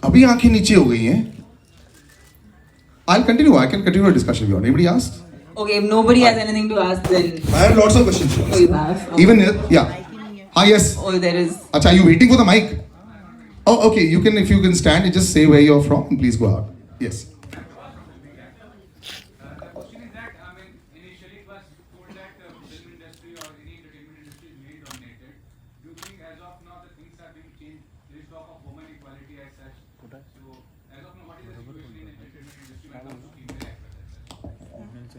अभी आंखें नीचे हो गई हैं. I can continue a discussion if you want. Anybody ask? Okay, if nobody has anything to ask, then. I have lots of questions to ask. Oh, you have? Okay. Even yeah. Yes. Oh, there is. Acha, are you waiting for the mic? Oh, okay. You can, if you can stand, you just say where you're from and please go out. Yes.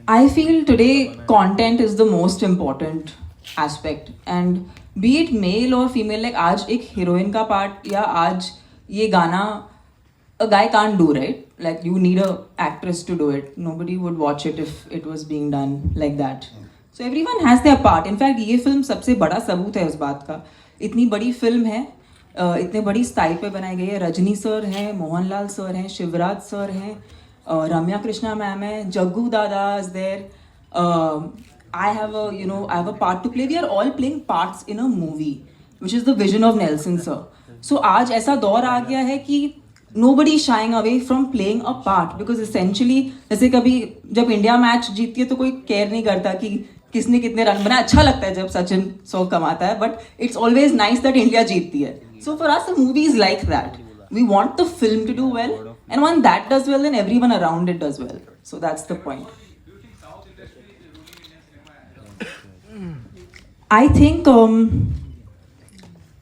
I feel today content is the most important aspect, and be it male or female, like आज एक heroine का part या आज ये गाना a guy can't do, right? Like you need a actress to do it. Nobody would watch it if it was being done like that. So everyone has their part. In fact ये film सबसे बड़ा सबूत है उस बात का. इतनी बड़ी film है, इतने बड़ी स्टाइल पे बनाई गई है. रजनी सर हैं, मोहनलाल सर हैं, शिवराज सर हैं, Ramya Krishna ma'am hai, Jaggu Dada is there. I have a part to play. We are all playing parts in a movie, which is the vision of Nelson sir. So आज ऐसा दौर आ गया है कि nobody is shying away from playing a part, because essentially जैसे कभी जब India match जीतती है तो कोई केयर नहीं करता कि किसने कितने रन बनाए. अच्छा लगता है जब सचिन 100 कमाता है, but it's always nice that India जीतती है. So for us, a movie is like that. We want the film to do well, and when that does well, then everyone around it does well. So that's the point. I think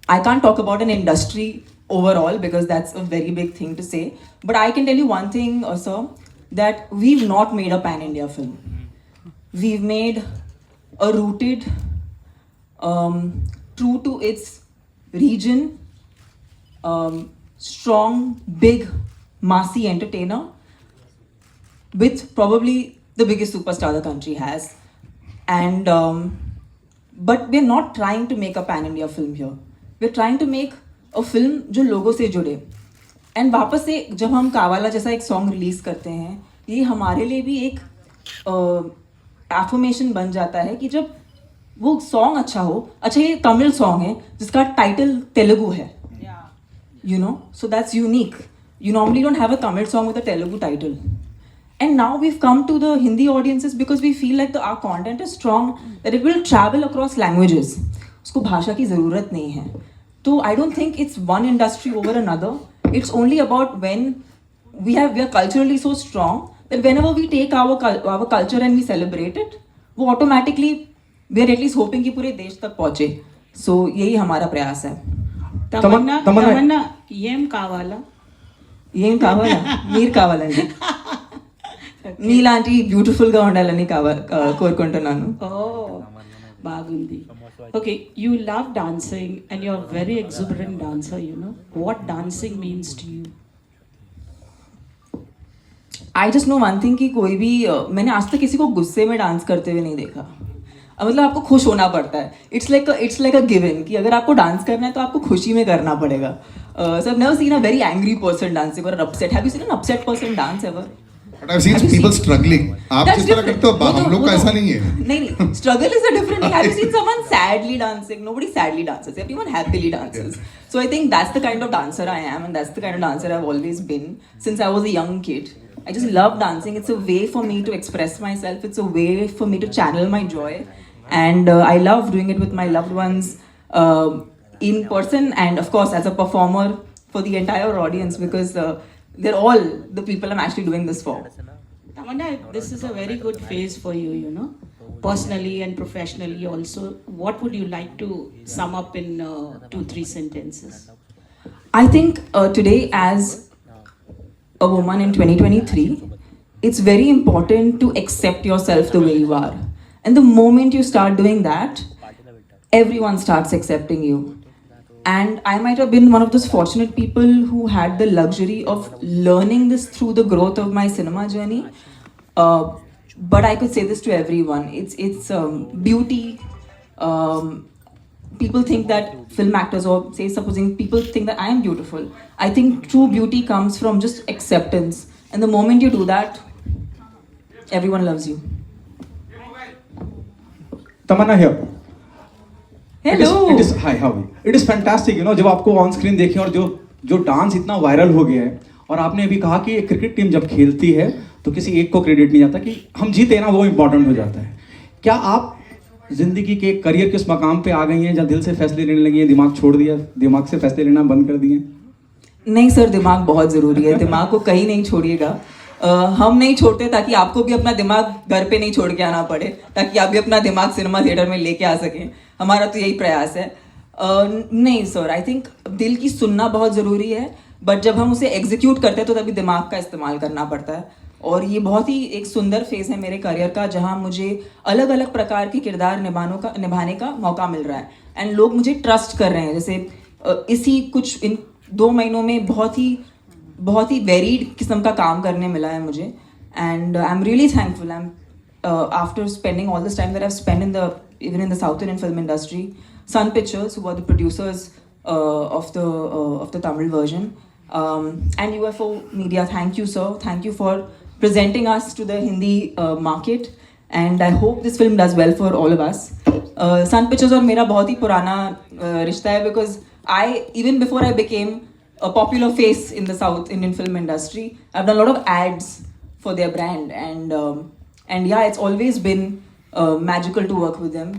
I can't talk about an industry overall because that's a very big thing to say. But I can tell you one thing, sir, that we've not made a pan-India film. We've made a rooted, true to its region, strong, big, massy entertainer with probably the biggest superstar the country has. And but we're not trying to make a pan-India film here. We're trying to make a film जो लोगों से जुड़े. And वापस से जब हम कावाला जैसा एक सॉन्ग रिलीज करते हैं, ये हमारे लिए भी एक एफर्मेशन बन जाता है कि जब वो सॉन्ग अच्छा हो. अच्छा ये तमिल सॉन्ग है जिसका टाइटल तेलुगु है. You know, so that's unique. You normally don't have a Tamil song with a Telugu title. And now we've come to the Hindi audiences because we feel like our content is strong, that it will travel across languages. उसको भाषा की ज़रूरत नहीं है. So I don't think it's one industry over another. It's only about when we are culturally so strong that whenever we take our culture and we celebrate it, वो automatically we are at least hoping कि पूरे देश तक पहुँचे. So यही हमारा प्रयास है. తమన్నా ఏం కావాలా మీరు కావాలండి. మీలాంటి బ్యూటిఫుల్ గా ఉండాలని కోరుకుంటున్నాను. బాగుంది. Okay, you love dancing and you are very exuberant dancer. You know what dancing means to you? I just know one thing कि कोई भी मैंने आज तक किसी को गुस्से में डांस करते हुए नहीं देखा. मतलब आपको खुश होना पड़ता है. इट्स लाइक अ गिवन कि अगर आपको डांस करना है तो आपको खुशी में करना पड़ेगा. So I've never seen a very angry person dancing or an upset. Have you seen an upset person dance ever? But I've seen people struggling. आप जिस तरह करते हो हम लोग का ऐसा नहीं है. नहीं, struggle is a different thing. Have you seen someone sadly dancing? Nobody sadly dances. Everyone happily dances. So I think that's the kind of dancer I am, and that's the kind of dancer I've always been since I was a young kid. I just love dancing. It's a way for me to express myself. It's a way for me to channel my joy. And I love doing it with my loved ones in person, and of course as a performer for the entire audience, because they're all the people I'm actually doing this for. Tamannaah, this is a very good phase for you, you know, personally and professionally also. What would you like to sum up in 2-3 sentences? I think today, as a woman in 2023, it's very important to accept yourself the way you are. And the moment you start doing that, everyone starts accepting you. And I might have been one of those fortunate people who had the luxury of learning this through the growth of my cinema journey. But I could say this to everyone. It's beauty. People think that film actors, or say supposing people think that I am beautiful. I think true beauty comes from just acceptance. And the moment you do that, everyone loves you. Tamannaah here. Hello. It is hi, how are you? It is fantastic, you know, जब आपको on screen देखें और जो जो dance इतना viral हो गया है, और आपने अभी कहा कि एक क्रिकेट टीम जब खेलती है तो किसी एक को क्रेडिट नहीं जाता, कि हम जीते ना वो इम्पोर्टेंट हो जाता है। क्या आप जिंदगी के करियर के उस मकाम पे आ गई हैं जहाँ दिल से फैसले लेने लगी हैं, दिमाग छोड़ दिया, दिमाग से फैसले लेना बंद कर दिए? नहीं सर, दिमाग बहुत ज़रूरी है, दिमाग को कहीं नहीं छोड़िएगा। हम नहीं छोड़ते ताकि आपको भी अपना दिमाग घर पे नहीं छोड़ के आना पड़े, ताकि आप भी अपना दिमाग सिनेमा थिएटर में लेके आ सकें। हमारा तो यही प्रयास है। नहीं सर, आई थिंक दिल की सुनना बहुत ज़रूरी है, बट जब हम उसे एग्जीक्यूट करते हैं तो तभी दिमाग का इस्तेमाल करना पड़ता है। और ये बहुत ही एक सुंदर फेज़ है मेरे करियर का, जहाँ मुझे अलग अलग प्रकार के किरदार निभाने का मौका मिल रहा है, एंड लोग मुझे ट्रस्ट कर रहे हैं। जैसे इसी कुछ इन 2 महीनों में बहुत ही वेरीड किस्म का काम करने मिला है मुझे, and I am really thankful. I am after spending all this time that I have spent even in the South Indian film industry, Sun Pictures, who were the producers of the Tamil version, and UFO Media, thank you sir, thank you for presenting us to the Hindi market, and I hope this film does well for all of us. Sun Pictures और मेरा बहुत ही पुराना रिश्ता है, because even before I became a popular face in the South Indian film industry, I've done a lot of ads for their brand, and yeah, it's always been magical to work with them.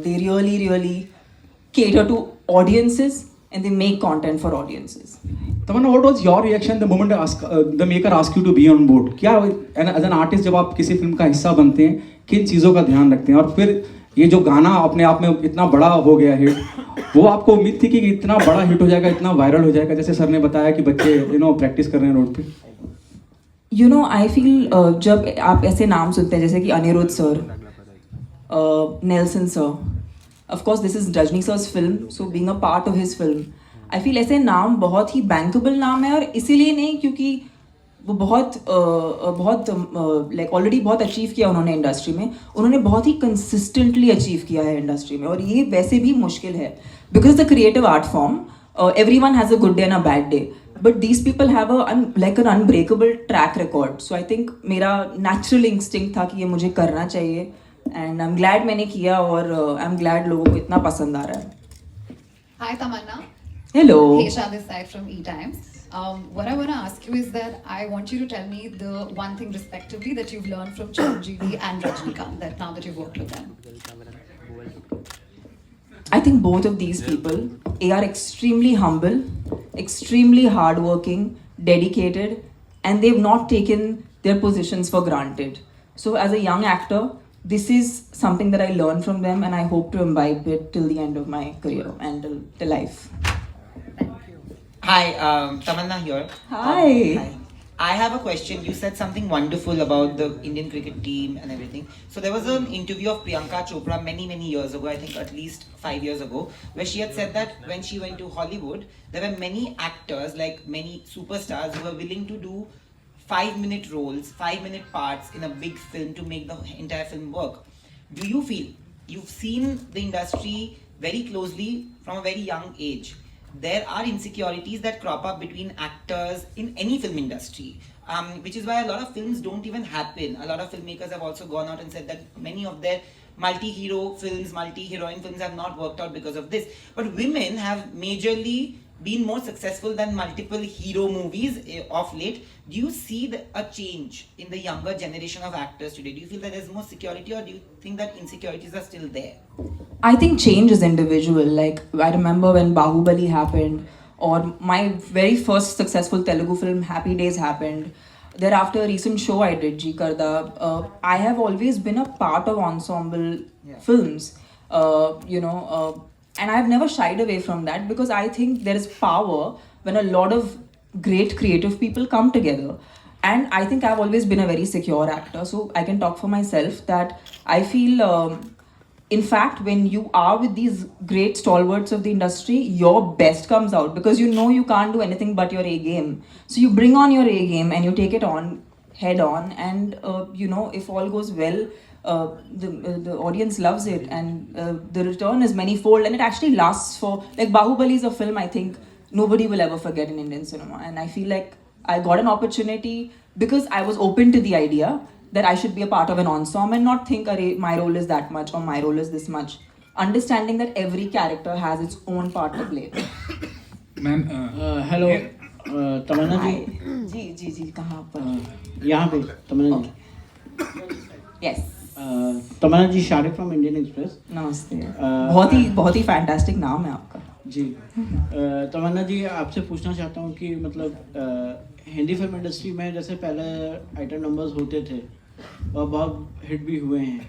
They really cater to audiences, and they make content for audiences. Tamannaah, what was your reaction the moment the maker asked you to be on board? क्या as an artist जब आप किसी film का हिस्सा बनते हैं, किन चीज़ों का ध्यान रखते हैं? और फिर ये जो गाना अपने आप में इतना बड़ा हो गया हिट, वो आपको उम्मीद थी कि इतना बड़ा हिट हो जाएगा, इतना वायरल हो जाएगा, जैसे सर ने बताया कि बच्चे प्रैक्टिस कर रहे हैं रोड पे? आई फील जब आप ऐसे नाम सुनते हैं जैसे कि Anirudh sir, Nelson sir, of course this is Rajini sir's film, so being a part of his film, I feel ऐसे नाम बहुत ही बैंकेबल नाम है। और इसीलिए नहीं क्योंकि वो बहुत लाइक ऑलरेडी बहुत अचीव किया उन्होंने इंडस्ट्री में, उन्होंने बहुत ही कंसिस्टेंटली अचीव किया है इंडस्ट्री में, और ये वैसे भी मुश्किल है, because the creative art form, everyone has a good day and a bad day, but these people have like an unbreakable track record. So I think मेरा natural instinct था कि ये मुझे करना चाहिए, and I'm glad मैंने किया, और I'm glad लोगों को इतना पसंद आ रहा है. Hi Tamannaah. Hello. Hesha this side from E-Times. What I want to ask you is that I want you to tell me the one thing respectively that you've learned from Chiranjeevi and Rajinikanth, that now that you've worked with them. I think both of these people, they are extremely humble, extremely hardworking, dedicated, and they've not taken their positions for granted. So as a young actor, this is something that I learned from them, and I hope to imbibe it till the end of my career and till life. Hi, Tamannaah here. Hi. Hi. I have a question. You said something wonderful about the Indian cricket team and everything. So there was an interview of Priyanka Chopra many years ago, I think at least 5 years ago, where she had said that when she went to Hollywood, there were many actors, like many superstars, who were willing to do 5-minute roles, 5-minute parts in a big film to make the entire film work. Do you feel, you've seen the industry very closely from a very young age, there are insecurities that crop up between actors in any film industry, which is why a lot of films don't even happen. A lot of filmmakers have also gone out and said that many of their multi-hero films, multi-heroine films have not worked out because of this. But women have majorly been more successful than multiple hero movies of late. Do you see a change in the younger generation of actors today? Do you feel that there's more security, or do you think that insecurities are still there? I think change is individual. Like, I remember when Bahubali happened, or my very first successful Telugu film Happy Days happened. Thereafter, a recent show I did, Ji Karda. I have always been a part of ensemble films, and I've never shied away from that, because I think there is power when a lot of great creative people come together. And I think I've always been a very secure actor, so I can talk for myself that I feel, in fact, when you are with these great stalwarts of the industry, your best comes out, because you know you can't do anything but your A game. So you bring on your A game and you take it on head on, and if all goes well, the audience loves it, and the return is manifold, and it actually lasts for, like, Bahubali is a film I think nobody will ever forget in Indian cinema, and I feel like I got an opportunity because I was open to the idea that I should be a part of an ensemble and not think, "Arey, my role is that much or my role is this much." Understanding that every character has its own part to play. Ma'am hello Tamannaah ji जी जी जी कहाँ पर यहाँ पे Tamannaah ji yes Tamannaah ji Shariq from Indian Express नमस्ते बहुत ही fantastic नाम है आपका जी तमन्ना जी आपसे पूछना चाहता हूँ कि मतलब हिंदी फिल्म इंडस्ट्री में जैसे पहले आइटम नंबर्स होते थे और बहुत हिट भी हुए हैं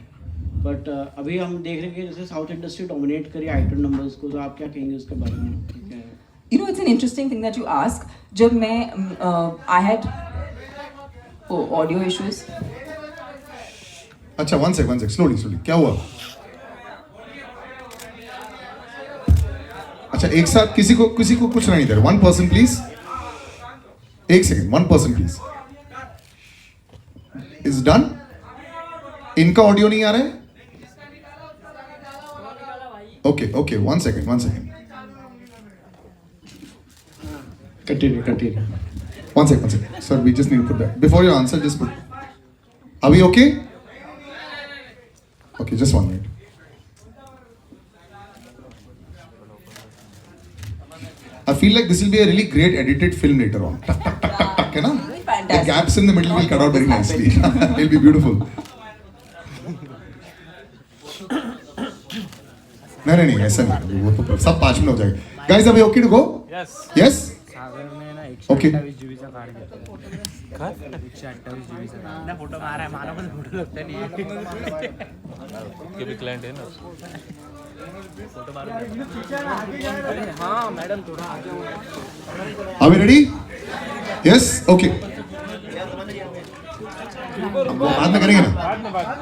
बट अभी हम देख रहे हैं कि जैसे साउथ इंडस्ट्री डोमिनेट करी आइटम नंबर्स को तो आप क्या कहेंगे उसके बारे में You know, it's an interesting thing that you ask. जब मैं I had audio issues. अच्छा one sec, slowly. क्या हुआ? अच्छा एक साथ किसी को कुछ नहीं दे रहा. One person please. एक second. One person please. Is done? इनका ऑडियो नहीं आ रहा है? Okay. One second. Continue One second. Sir, we just need to put that. Before you answer, just put. Are we okay? Okay, just 1 minute. I feel like this will be a really great edited film later on. Tuck, है ना? Fantastic. The gaps in the middle will cut out very nicely. It'll be beautiful. नहीं ऐसा नहीं. वो तो सब 5 minute हो जाएगा. Guys, are we okay to go? Yes? Okay. Are we ready? Yes? Okay. बाद में करेंगे ना?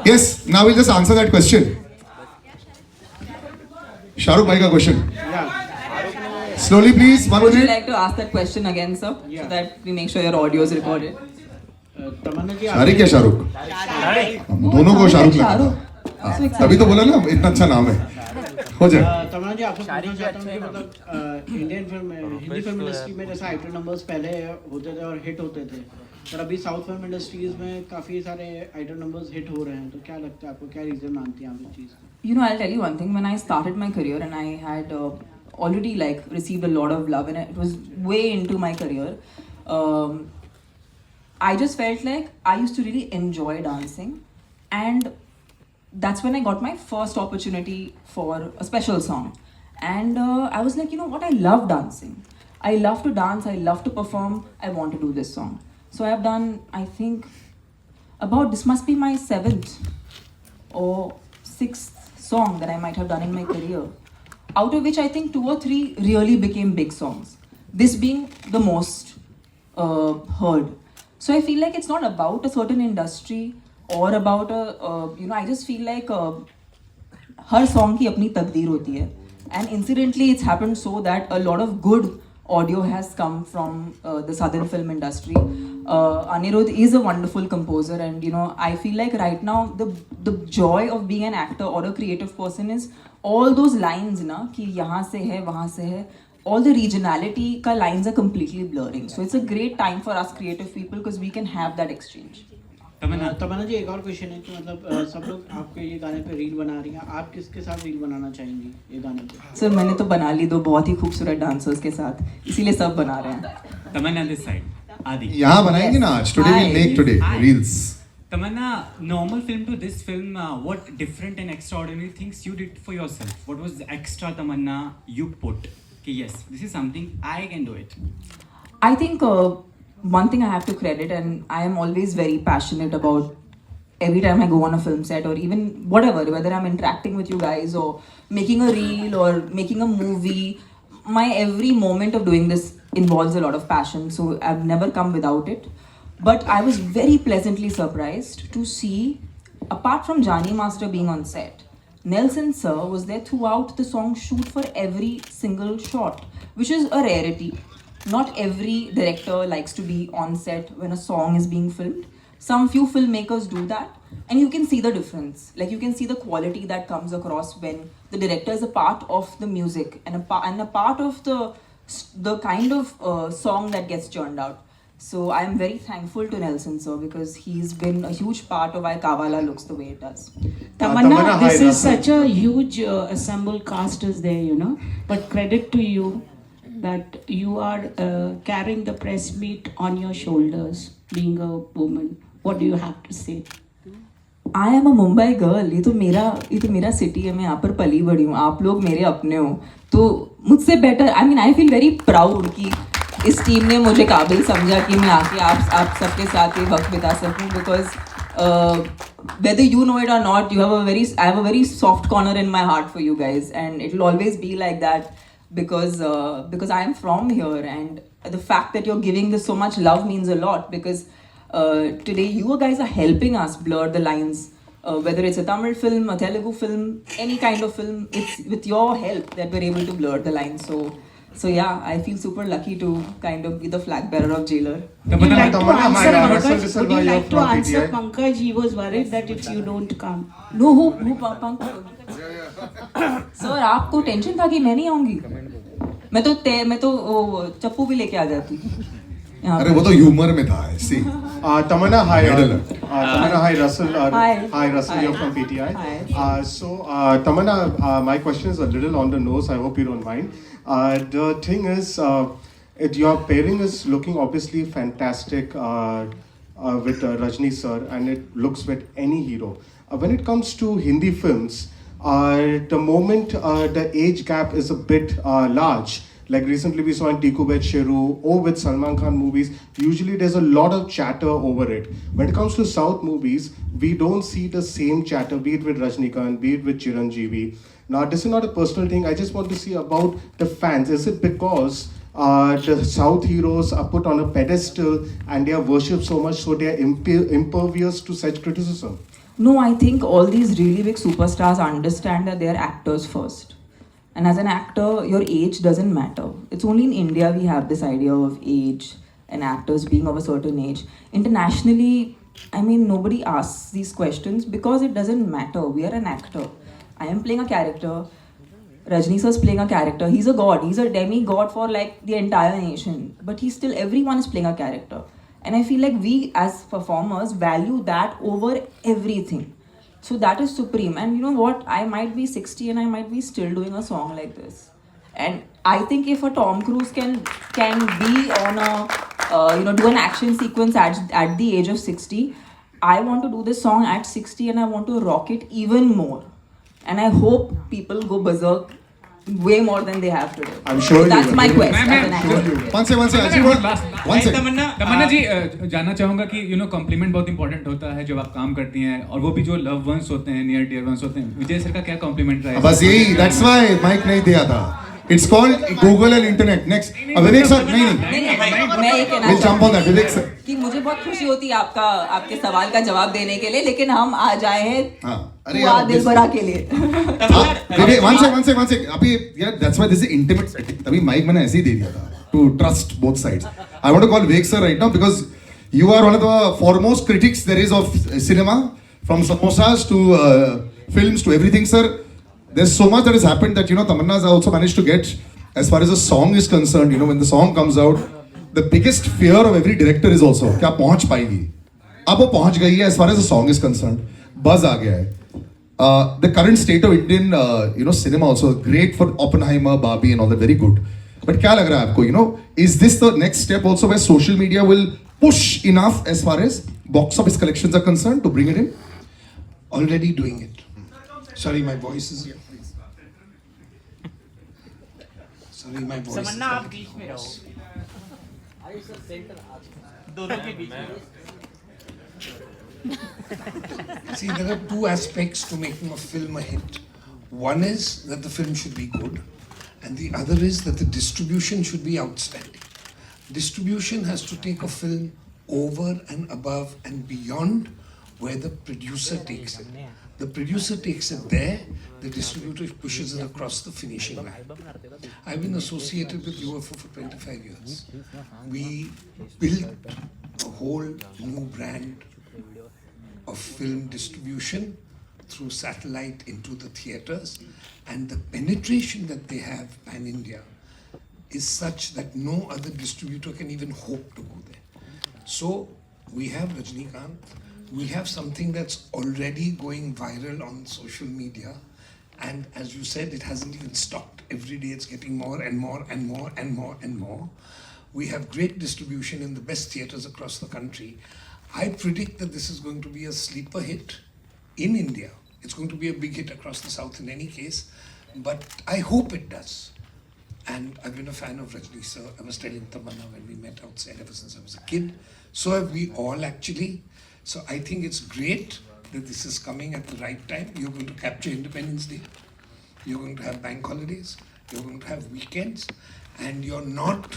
Yes. Now we'll just answer that question. Shahrukh भाई का question. Slowly, please. 1 Would you minute. like to ask that question again, sir, so that we make sure your audio is recorded? तमन्ना जी शाहरुख या शाहरुख? हम दोनों को शाहरुख लगा था. हाँ, तभी तो बोला ना इतना अच्छा नाम है. हो जाए. तमन्ना जी आपसे पूछना चाहता हूँ कि मतलब हिंदी फिल्म इंडस्ट्री में जैसे आइटम नंबर्स पहले होते थे और हिट होते थे पर अभी साउथ फिल्म इंडस्ट्रीज में काफ़ी सारे आइटम नंबर्स हिट हो रहे हैं तो क्या लगता है आपको क्या रीज़न मानती हैं आप इस चीज़ को? You know, I'll tell you one thing. When I started my career and I had already like received a lot of love and it was way into my career, I just felt like I used to really enjoy dancing, and that's when I got my first opportunity for a special song. And I was like, you know what, I love dancing. I love to dance, I love to perform, I want to do this song. So I have done, I think, this must be my 7th or 6th song that I might have done in my career. Out of which I think 2 or 3 really became big songs. This being the most heard. So I feel like it's not about a certain industry or about I just feel like her song की अपनी तकदीर होती है. And incidentally, it's happened so that a lot of good audio has come from the southern film industry. Anirudh is a wonderful composer, and I feel like right now the joy of being an actor or a creative person is all those lines ना कि यहाँ से है वहाँ से है. All the regionality का lines are completely blurring. So it's a great time for us creative people because we can have that exchange. तमन्ना जी एक और क्वेश्चन है कि मतलब सब लोग आपके ये गाने पे रील बना रही हैं आप किसके साथ रील बनाना चाहेंगी ये गाने पे? सर मैंने तो बना ली 2 बहुत ही खूबसूरत डांसर्स के साथ, इसीलिए सब बना रहे हैं. तमन्ना दिस साइड आदि यहाँ बनाएंगे ना आज. Today we'll make today reels. Tamannaah, normal film to this film, what different and extraordinary things you did for yourself? What was the extra Tamannaah you put? Okay, yes, this is something I can do it. I think one thing I have to credit, and I am always very passionate about every time I go on a film set or even whatever, whether I'm interacting with you guys or making a reel or making a movie, my every moment of doing this involves a lot of passion, so I've never come without it. But I was very pleasantly surprised to see, apart from Jani Master being on set, Nelson Sir was there throughout the song shoot for every single shot, which is a rarity. Not every director likes to be on set when a song is being filmed. Some few filmmakers do that, and you can see the difference. Like you can see the quality that comes across when the director is a part of the music and a part of the kind of song that gets churned out. So I am very thankful to Nelson sir because he's been a huge part of why Kaavaalaa looks the way it does. Tamannaah, this is such a huge assembled cast is there, but credit to you. that you are carrying the press meet on your shoulders, being a woman. What do you have to say? I am a Mumbai girl. ये तो मेरा city है. मैं यहाँ पर पली बड़ी हूँ. आप लोग मेरे अपने हो. तो मुझसे better. I mean, I feel very proud कि इस टीम ने मुझे काबिल समझा कि मैं आके आप सबके साथ ये वक्त बिता सकूँ. Because whether you know it or not, I have a very soft corner in my heart for you guys, and it will always be like that because I am from here, and the fact that you're giving this so much love means a lot. Because today you guys are helping us blur the lines, whether it's a Tamil film, a Telugu film, any kind of film. It's with your help that we're able to blur the lines. So yeah, I feel super lucky to kind of be the flag bearer of Jailer. Would you like to answer Pankaj? He was worried that if you don't come. No, who Pankaj? Sir, आपको tension था कि मैं नहीं आऊँगी. मैं तो चप्पू भी लेके आ जाती. अरे वो तो ह्यूमर में था. See. Tamannaah, hi. Tamannaah, hi, Russell. Hi, Russell. You're from PTI. Hi. So, Tamannaah, my question is a little on the nose. I hope you don't mind. The thing is, your pairing is looking obviously fantastic with Rajni sir, and it looks with any hero. When it comes to Hindi films, the moment the age gap is a bit large, like recently we saw in Tikubet Sheru or with Salman Khan movies, usually there's a lot of chatter over it. When it comes to South movies, we don't see the same chatter, be it with Rajinikanth, be it with Chiranjeevi. Now, this is not a personal thing. I just want to see about the fans. Is it because the South heroes are put on a pedestal and they are worshipped so much, so they are impervious to such criticism? No, I think all these really big superstars understand that they are actors first. And as an actor, your age doesn't matter. It's only in India we have this idea of age and actors being of a certain age. Internationally, I mean, nobody asks these questions because it doesn't matter. We are an actor. I am playing a character. Rajni sir is playing a character. He's a god. He's a demigod for like the entire nation. But everyone is playing a character. And I feel like we as performers value that over everything. So that is supreme. And you know what? I might be 60 and I might be still doing a song like this. And I think if a Tom Cruise can be on a, do an action sequence at the age of 60, I want to do this song at 60 and I want to rock it even more. And I hope people go berserk way more than they have today. I'm sure so that's my quest. One second. तमन्ना जी जानना चाहूँगा कि complement बहुत important होता है जब आप काम करती हैं और वो भी जो लव वंस होते हैं नियर डियर वंस होते हैं. विजय सर का क्या कॉम्प्लीमेंट रहा है? बस यही. That's why माइक नहीं दिया था. It's called Google and Internet. Next. Vivek sir नहीं. मैं ये कहना चाहता हूँ कि मुझे बहुत खुशी होती है आपके सवाल का जवाब देने के लिए, लेकिन हम आ जाए हैं दिलबरा के लिए. One sec. अभी यार that's why this is intimate setting. तभी माइक मैंने ऐसे ही दे दिया था to trust both sides. I want to call Vivek sir right now because you are one of the foremost critics there is of cinema, from samosas to films to everything, sir. There's so much that has happened that Tamannaah has also managed to get, as far as the song is concerned. When the song comes out, the biggest fear of every director is also कि आप पहुंच पाएगी. अब वो पहुंच गई है as far as the song is concerned. Buzz आ गया है. The current state of Indian cinema also is great for Oppenheimer, Barbie and all that, very good. But क्या लग रहा है आपको? Is this the next step also where social media will push enough as far as box office collections are concerned to bring it in? Already doing it. Sorry, my voice is here. Sorry, my voice. तमन्ना आप बीच में रहो. दोनों के बीच में. See, there are two aspects to making a film a hit. One is that the film should be good, and the other is that the distribution should be outstanding. Distribution has to take a film over and above and beyond where the producer takes it. The producer takes it there, the distributor pushes it across the finishing line. I've been associated with UFO for 25 years. We built a whole new brand of film distribution through satellite into the theatres, and the penetration that they have pan-India is such that no other distributor can even hope to go there. So we have Rajinikanth, we have something that's already going viral on social media, and as you said, it hasn't even stopped. every day it's getting more and more and more and more and more. We have great distribution in the best theatres across the country. I predict that this is going to be a sleeper hit in India. It's going to be a big hit across the South in any case, but I hope it does. And I've been a fan of Rajni sir. I was telling Tamannaah when we met outside ever since I was a kid. So have we all actually. So I think it's great that this is coming at the right time. You're going to capture Independence Day. You're going to have bank holidays. You're going to have weekends. And you're not,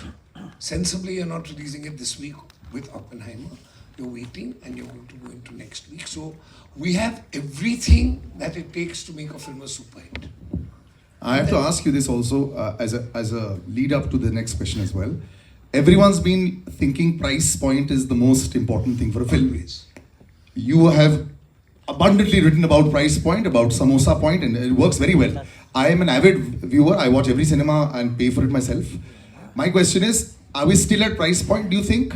sensibly, you're not releasing it this week with Oppenheimer. You're waiting and you're going to go into next week. So we have everything that it takes to make a film a super hit. I have to ask you this also as a lead up to the next question as well. Everyone's been thinking price point is the most important thing for a film. Always. You have abundantly written about price point, about samosa point, and it works very well. I am an avid viewer. I watch every cinema and pay for it myself. My question is, are we still at price point, do you think?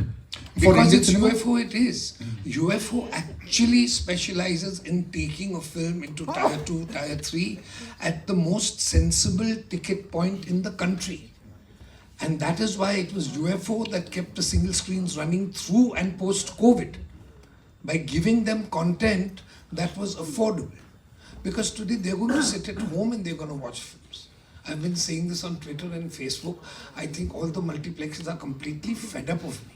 Because it's UFO, it is. UFO actually specializes in taking a film into tier 2, tier 3 at the most sensible ticket point in the country. And that is why it was UFO that kept the single screens running through and post-COVID, by giving them content that was affordable. Because today they're going to sit at home and they're going to watch films. I've been saying this on Twitter and Facebook. I think all the multiplexes are completely fed up of me.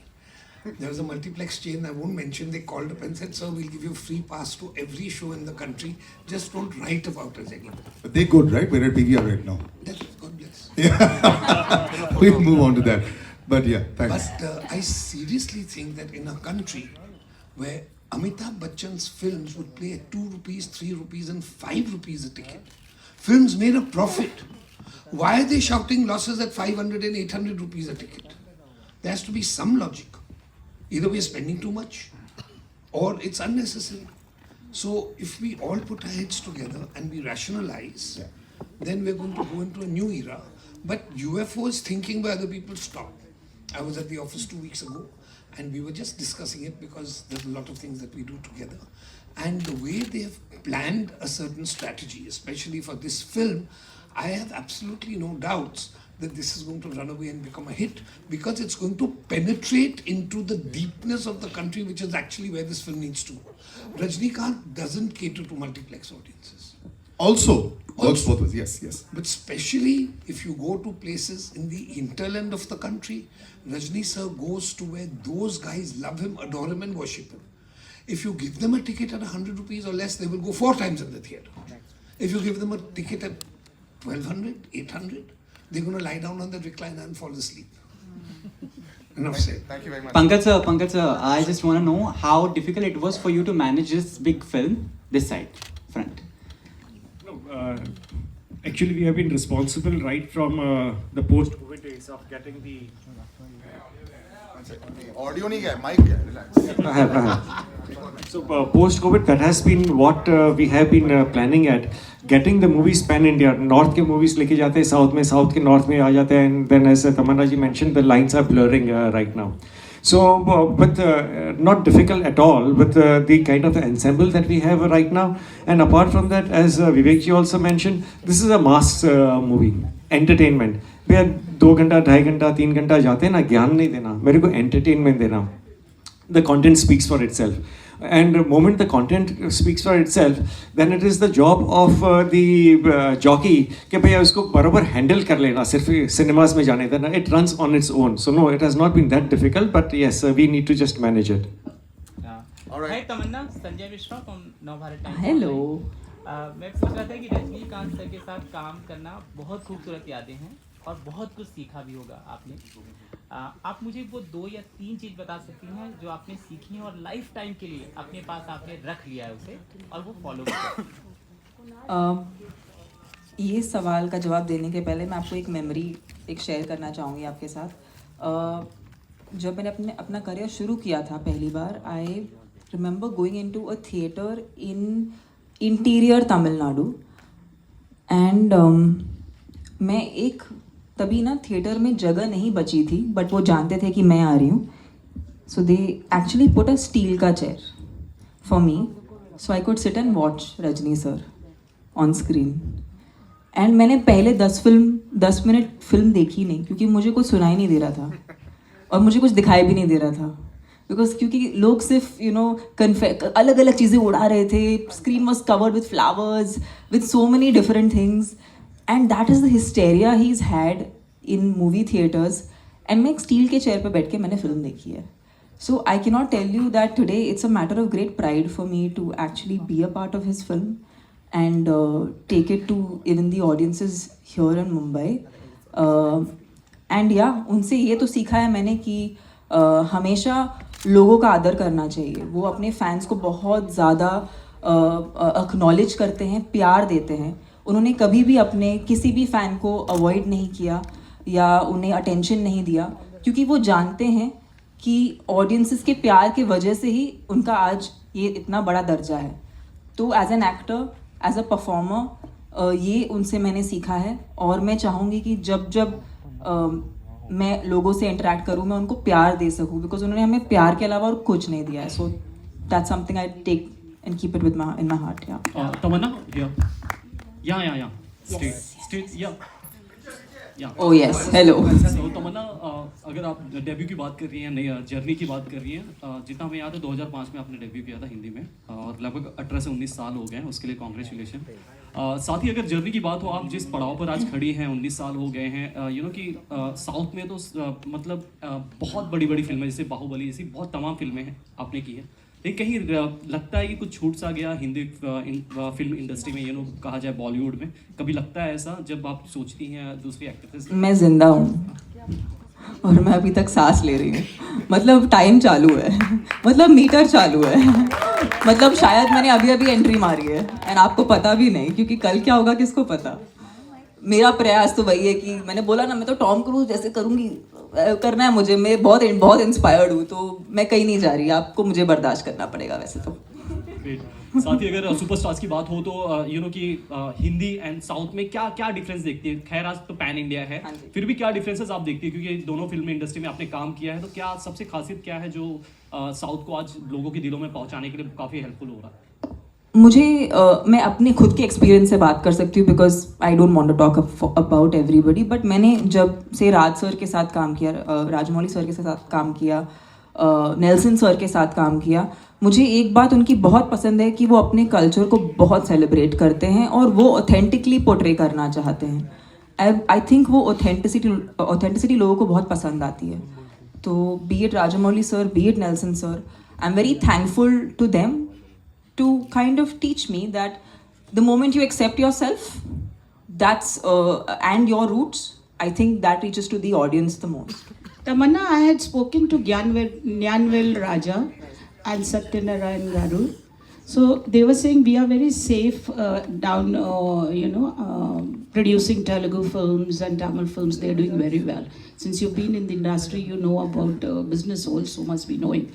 There was a multiplex chain, I won't mention, they called up and said, sir, we'll give you a free pass to every show in the country. Just don't write about us anymore. But they're good, right? We're at PVR right now. God bless. Yeah. We'll move on to that. But yeah, thanks. But I seriously think that in a country where Amitabh Bachchan's films would play at 2 rupees, 3 rupees and 5 rupees a ticket, films made a profit. Why are they shouting losses at 500 and 800 rupees a ticket? There has to be some logic. Either we are spending too much or it's unnecessary. So if we all put our heads together and we rationalize, then we're going to go into a new era. But UFO is thinking by other people stop. I was at the office 2 weeks ago and we were just discussing it because there's a lot of things that we do together. And the way they have planned a certain strategy, especially for this film, I have absolutely no doubts that this is going to run away and become a hit, because it's going to penetrate into the deepness of the country, which is actually where this film needs to go. Rajinikanth doesn't cater to multiplex audiences. Also, works both ways, yes. But especially if you go to places in the hinterland of the country, Rajni sir goes to where those guys love him, adore him and worship him. If you give them a ticket at 100 rupees or less, they will go 4 times in the theatre. If you give them a ticket at 1200, 800, they're going to lie down on the recliner and fall asleep. Enough said. Thank you very much. Pankaj sir, I just want to know how difficult it was for you to manage this big film, this side, front. No, actually we have been responsible right from the post-COVID days of getting the... Audio nahi hai, mic hai, relax. I have. So post-COVID, that has been what we have been planning at. Getting the movies pan-India. North के movies लेके जाते हैं South में, South के North में आ जाते हैं, and then as Tamannaah ji mentioned, the lines are blurring right now. So, but not difficult at all with the kind of ensemble that we have right now. And apart from that, as Vivek ji also mentioned, this is a mass movie, entertainment. We are 2 घंटा, 2.5 घंटा, 3 घंटा जाते हैं ना, ज्ञान नहीं देना, मेरे को entertainment देना. The content speaks for itself. And the moment the content speaks for itself, then it is the job of the jockey कि भैया उसको बराबर handle कर लेना, सिर्फ cinemas में जाने देना. It runs on its own. So no, it has not been that difficult, but yes, we need to just manage it. All right. Hi Tamannaah, Sanjay Mishra from Navbharat Times. Hello. मैं पूछ रहा था कि Rajinikanth sir के साथ काम करना बहुत खूबसूरत यादें हैं और बहुत कुछ सीखा भी होगा आपने. आप मुझे वो 2 या 3 चीज़ बता सकती हैं जो आपने सीखी हैं और लाइफ टाइम के लिए अपने पास आपने रख लिया है उसे और वो फॉलो किया. ये सवाल का जवाब देने के पहले मैं आपको एक मेमोरी शेयर करना चाहूँगी आपके साथ. जब मैंने अपना करियर शुरू किया था पहली बार, I remember going into a theatre in interior Tamil Nadu and मैं तभी ना थिएटर में जगह नहीं बची थी, बट वो जानते थे कि मैं आ रही हूँ. So they actually put a steel का chair for me so I could sit and watch Rajini sir on screen. And मैंने पहले 10 मिनट फिल्म देखी नहीं, क्योंकि मुझे कुछ सुनाई नहीं दे रहा था और मुझे कुछ दिखाई भी नहीं दे रहा था, बिकॉज क्योंकि लोग सिर्फ अलग अलग चीज़ें उड़ा रहे थे. Screen was covered with flowers, with so many different things, and that is the hysteria he is had in movie theatres. And मैं एक स्टील के चेयर पर बैठ के मैंने फिल्म देखी है. So I cannot tell you that today it's a matter of great pride for me to actually be a part of his film and take it to even the audiences here in Mumbai. And yeah, उनसे ये तो सीखा है मैंने कि हमेशा लोगों का आदर करना चाहिए. वो अपने फैंस को बहुत ज़्यादा acknowledge करते हैं, प्यार देते हैं. उन्होंने कभी भी अपने किसी भी फ़ैन को अवॉइड नहीं किया या उन्हें अटेंशन नहीं दिया, क्योंकि वो जानते हैं कि ऑडियंसेस के प्यार के वजह से ही उनका आज ये इतना बड़ा दर्जा है. तो as an actor, as a performer, ये उनसे मैंने सीखा है. और मैं चाहूँगी कि जब मैं लोगों से इंटरेक्ट करूँ, मैं उनको प्यार दे सकूँ, बिकॉज उन्होंने हमें प्यार के अलावा और कुछ नहीं दिया है. So that's something I take and keep it with in my heart. Tamannaah, या स्टेट या Oh yes, hello. तो तमन्ना, अगर आप डेब्यू की बात कर रही हैं, नई जर्नी की बात कर रही हैं, जितना हमें याद है 2005 में आपने डेब्यू किया था हिंदी में, और लगभग 18 से 19 साल हो गए हैं, उसके लिए कॉन्ग्रेचुलेशन. साथ ही अगर जर्नी की बात हो, आप जिस पड़ाव पर आज खड़ी हैं, 19 साल हो गए हैं, कि साउथ में तो मतलब बहुत बड़ी बड़ी फिल्में, जैसे बाहुबली जैसी बहुत तमाम फिल्में हैं आपने की है, लेकिन कहीं लगता है कि कुछ छूट सा गया हिंदी फिल्म इंडस्ट्री में, कहा जाए बॉलीवुड में, कभी लगता है ऐसा जब आप सोचती हैं दूसरी एक्ट्रेसेस? मैं जिंदा हूँ और मैं अभी तक सांस ले रही हूँ. मतलब टाइम चालू है, मतलब मीटर चालू है. मतलब शायद मैंने अभी एंट्री मारी है एंड आपको पता भी नहीं, क्योंकि कल क्या होगा किसको पता. मेरा प्रयास तो वही है कि मैंने बोला ना, मैं तो टॉम क्रूज जैसे करूँगी, करना है मुझे. मैं बहुत इंस्पायर्ड हूँ, तो मैं कहीं नहीं जा रही. आपको मुझे बर्दाश्त करना पड़ेगा वैसे तो. साथ ही अगर सुपरस्टार्स की बात हो तो कि हिंदी एंड साउथ में क्या डिफरेंस देखती है? खैर आज तो पैन इंडिया है, फिर भी क्या डिफरेंसेस आप देखती है, क्योंकि दोनों फिल्म इंडस्ट्री में आपने काम किया है, तो क्या सबसे खासियत क्या है जो साउथ को आज लोगों के दिलों में पहुंचाने के लिए काफ़ी हेल्पफुल हो रहा है? मुझे मैं अपने खुद के एक्सपीरियंस से बात कर सकती हूँ, because I don't want to talk about everybody. But मैंने जब से राज सर के साथ काम किया, राजमौली सर के साथ काम किया, नेल्सन सर के साथ काम किया, मुझे एक बात उनकी बहुत पसंद है कि वो अपने कल्चर को बहुत सेलिब्रेट करते हैं और वो ऑथेंटिकली पोर्ट्रे करना चाहते हैं. आई थिंक वो ऑथेंटिसिटी लोगों को बहुत पसंद आती है. तो be it Rajamouli sir, be it Nelson sir, I am very thankful to them to kind of teach me that the moment you accept yourself, that's and your roots, I think that reaches to the audience the most. Tamannaah, I had spoken to Nyanvel Raja and Satyanarayan Garu. So they were saying we are very safe down, producing Telugu films and Tamil films. They are doing very well. Since you've been in the industry, you know about business also, must be knowing.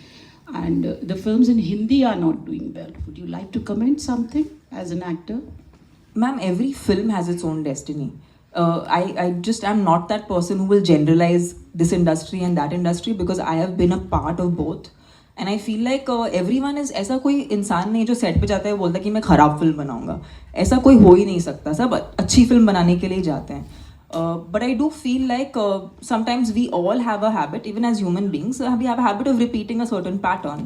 And the films in Hindi are not doing well. Would you like to comment something as an actor? Ma'am, every film has its own destiny. I'm not that person who will generalize this industry and that industry, because I have been a part of both. And I feel like everyone is, ऐसा कोई इंसान नहीं जो set पे जाता है बोलता है कि मैं खराब फिल्म बनाऊंगा. ऐसा कोई हो ही नहीं सकता. सब अच्छी फिल्म बनाने के लिए जाते हैं. But I do feel like sometimes we all have a habit, even as human beings, we have a habit of repeating a certain pattern.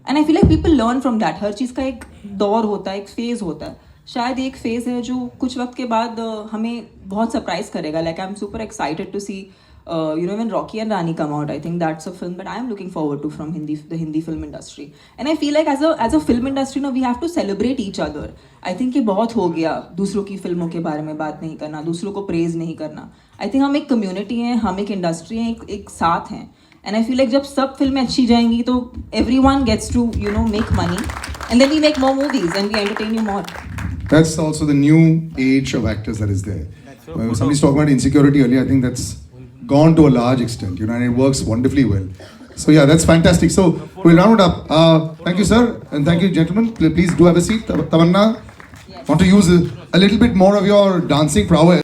And I feel like people learn from that. हर चीज़ का एक दौर होता है, एक phase होता है. शायद एक फेज़ है जो कुछ वक्त के बाद हमें बहुत सरप्राइज करेगा. Like I'm super excited to see when Rocky and Rani come out. I think that's a film that I am looking forward to from the Hindi film industry. And I feel like as a film industry, we have to celebrate each other. I think ये बहुत हो गया दूसरों की फिल्मों के बारे में बात नहीं करना, दूसरों को प्रेज नहीं करना. I think हम एक कम्युनिटी हैं, हम एक इंडस्ट्री हैं, एक साथ हैं. And I feel like जब सब फिल्में अच्छी जाएंगी तो everyone gets to make money, and then we make more movies and we entertain you more. That's also the new age of actors that is there. Somebody's talking about insecurity earlier. I think that's gone to a large extent, and it works wonderfully well. So yeah, that's fantastic. So we'll round it up. Thank you, sir, and thank you, gentlemen. Please do have a seat. Tamannaah, want to use a little bit more of your dancing prowess.